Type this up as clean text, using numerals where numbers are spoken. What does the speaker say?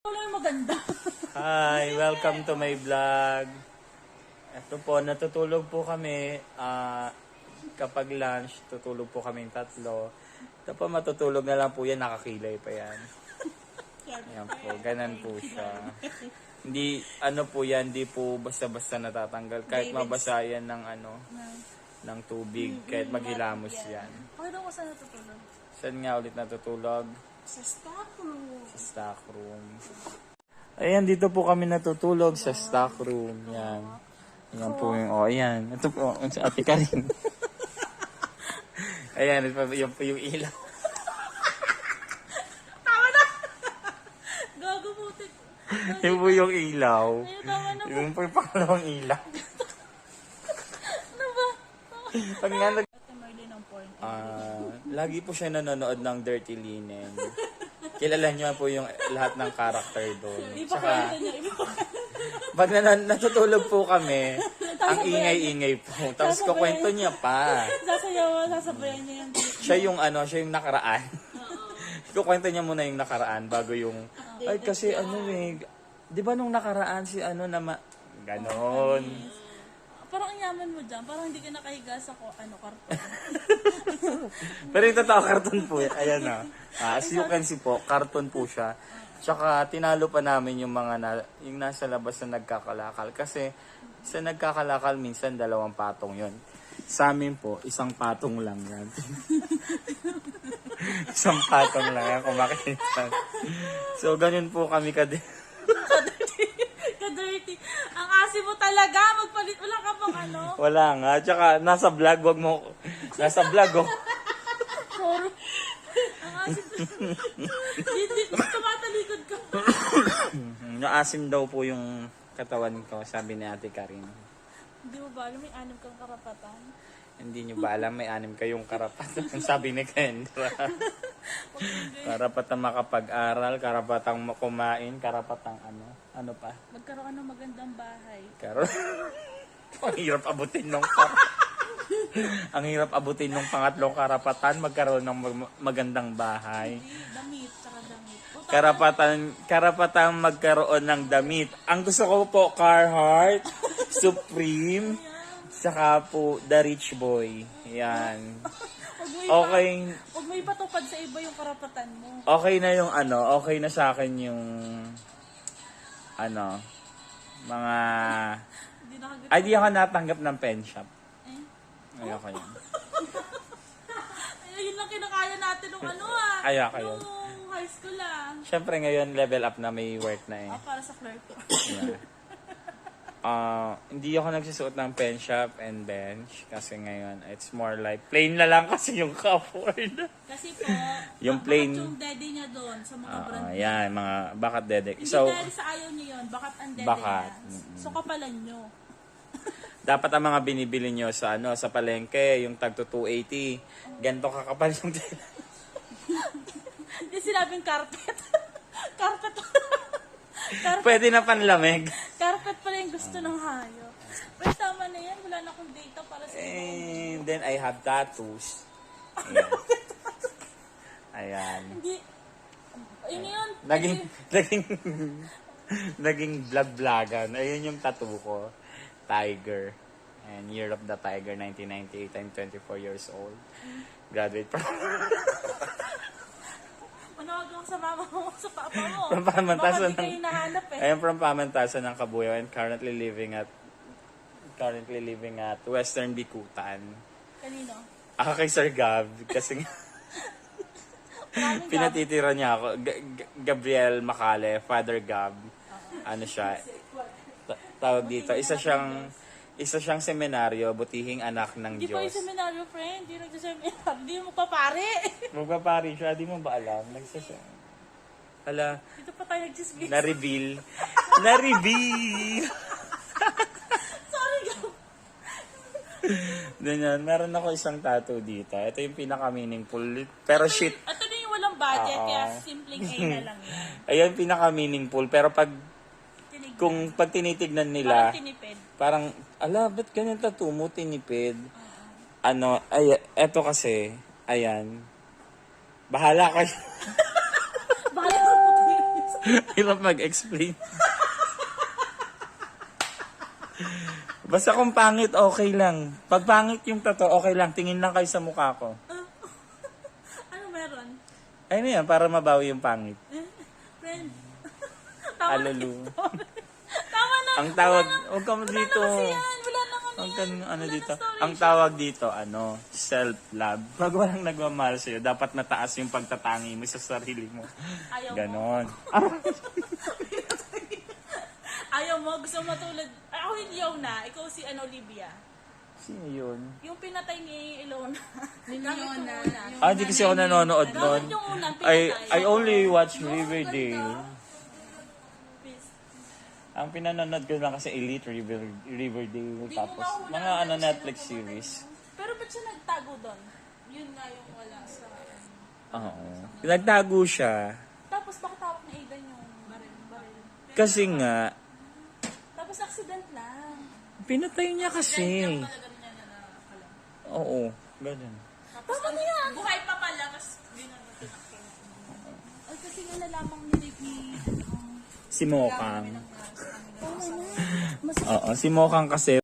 Wala yung maganda. Hi, welcome to my vlog. Ito po, natutulog po kami. Kapag lunch, tutulog po kaming tatlo. Ito po, matutulog na lang po yan, nakakilay pa yan. Ayan po, ganun po siya. Hindi, ano po yan, hindi po basta-basta natatanggal. Kahit mabasa yan ng tubig, kahit maghilamos yan. Pakita ko saan natutulog. Saan nga ulit natutulog? Sa stock room. Sa stock room. Ayan, dito po kami natutulog sa stock room. Yan. Yan po yung, ayan. Ito po, si Ate Karin. Ayan, yan po yung ilaw. Tama na! Gago putik. Yan po yung ilaw. Ayun, tama na. Yung po yung pangalawang ilaw. Ano ba? Pag nga nag... Ate Marley ng porn. Lagi po siya nanonood ng Dirty Linen. Kilala niyo po yung lahat ng karakter doon. Ipakwento niya. Pag natutulog po kami, ang ingay-ingay po. Tapos kukwento niya pa. Sasabayan niya yung Siya yung nakaraan. Kukwento niya muna yung nakaraan bago yung, ay kasi di ba nung nakaraan si ganon. Parang ang yaman mo dyan. Parang hindi ka nakahiga sa karton. Pero yung totoo, karton po yan. Ayan na. As you can see po, karton po siya. Tsaka tinalo pa namin yung yung nasa labas na nagkakalakal. Kasi sa nagkakalakal, minsan 2 patong yon. Sa amin po, 1 patong lang yan. 1 patong lang yan kung makikita. So, ganun po kami Ka-dirty. Ang asim mo talaga. Magpalit. Wala ka pang Wala nga. Tsaka nasa vlog, nasa vlog, Sorry. Ang asim. Hindi tumatalikod ka. Naasim daw po yung katawan ko, sabi ni Ate Karin. Hindi mo ba alam may 6 kang karapatan? Hindi nyo ba alam, may 6 kayong karapatan. Sabi ni Kendra. Karapatang makapag-aral, karapatang kumain, karapatang ano pa? Magkaroon ng magandang bahay. Ang hirap abutin Ang hirap abutin nung pangatlong karapatan, magkaroon ng magandang bahay. Hindi, damit, tsaka damit. Karapatang magkaroon ng damit. Ang gusto ko po, Carhartt, Supreme, saka po, The Rich Boy. Yan. Okay. Huwag mo ipatupad sa iba yung karapatan mo. Okay na yung okay na sa akin yung mga Hindi di ako natanggap ng pen shop. Ayoko yun. Ayun lang kinakaya natin nung Ayoko yun. nung high school Siyempre ngayon level up na, may work na eh. para sa clerk. Hindi ako nagsusuot ng pen shop and bench kasi ngayon it's more like plain na lang kasi yung ka-afford. Kasi po, Yung plain. yung daddy niya doon sa mga brand. Yan, mga bakat dedek. Hindi So, dahil sa ayaw niyo yun, bakat ang daddy Bakat. niya. So kapalan nyo. dapat ang mga binibili nyo sa sa palengke, yung tagto 280, ganito kakapal yung tela. Hindi sinabing carpet. Carpet. Pwede na panlamig. Carpet pala yung gusto ng hayop. Pero tama na yan, wala na akong data para sa And then I have tattoos. Ayan. Ayan. Hindi. Ayun yun. Naging vlog-vlogan. Ayun yung tattoo ko. Tiger. And Year of the Tiger, 1998. I'm 24 years old. Graduate from Manawag lang sa mama mo, sa papa mo. From Pamantasan Baka di kayo nahanap I am from Pamantasan ng Kabuyaw and currently living at Western Bikutan. Kanino? Ako kay Sir Gab kasi Maraming pinatitira niya ako. Gabriel Macale, Father Gab. Ano siya? Tawag dito. Isa siyang seminaryo, butihing anak ng Hindi pa yung Diyos. seminaryo, friend. Hindi nagsaseminaryo. Hindi mo magpapare. Magpapari siya, di mo ba alam? Hala, Dito pa tayo nagchismis. na-reveal. Sorry, Gab. Ganyan, meron ako isang tattoo dito. Ito yung pinaka-meaningful. Pero shit, Ito na yung walang budget, Oo. kaya simpleng A na lang yan. ayun pinaka-meaningful. Pero pag tinitignan nila, Parang tinipid. parang, ba't ganyan tattoo mo, tinipid? Eto kasi, ayan, bahala kayo. Bahala ka po. Hirap mag-explain. Basta kung pangit, okay lang. Pag pangit yung tato, okay lang. Tingin lang kayo sa mukha ko. Ano meron? Ayun yan, para mabawi yung pangit. Friend. Tama na. Alulu. Tama na. Ang tawag, huwag ka mo Wala dito. na kasi yan. Wala na kami Ang, yan. ano Wala dito, na story ang tawag dito, self-love. Pag walang nagmamahal sa'yo, dapat mataas yung pagtatangi mo sa sarili mo. Ayaw mo. Ganon. Ayaw mo. Gusto mo tulad. Ay, ako hindi Yona. Ikaw si Olivia. Sino yun? Yung pinatay ni Ilona. Ni Gamit yung Leona, una. yung Hindi kasi ako nanonood nun. Gamit yung una. I Pinatay. only watch Riverdale. Please. Ang pinanonood ko lang kasi Elite Riverdale. Di mo Tapos mahula mga na siya Netflix nung series. Pero ba't siya nagtago doon? Yun nga yung wala sa... Oo. Nagtago siya. Tapos bakit hawak ni Aidan yung baril? Kasi nga, Tapos accident lang. pinatay niya kasi. Talaga niya na nakalam. Oo. Ganun. Tama na yan. Buhay pa pala, tapos ginagawa tinakil. Ay, kasi nga nalamang nilip ni... Si Mokang. Tama na. Mas Oo, si Mokang kasi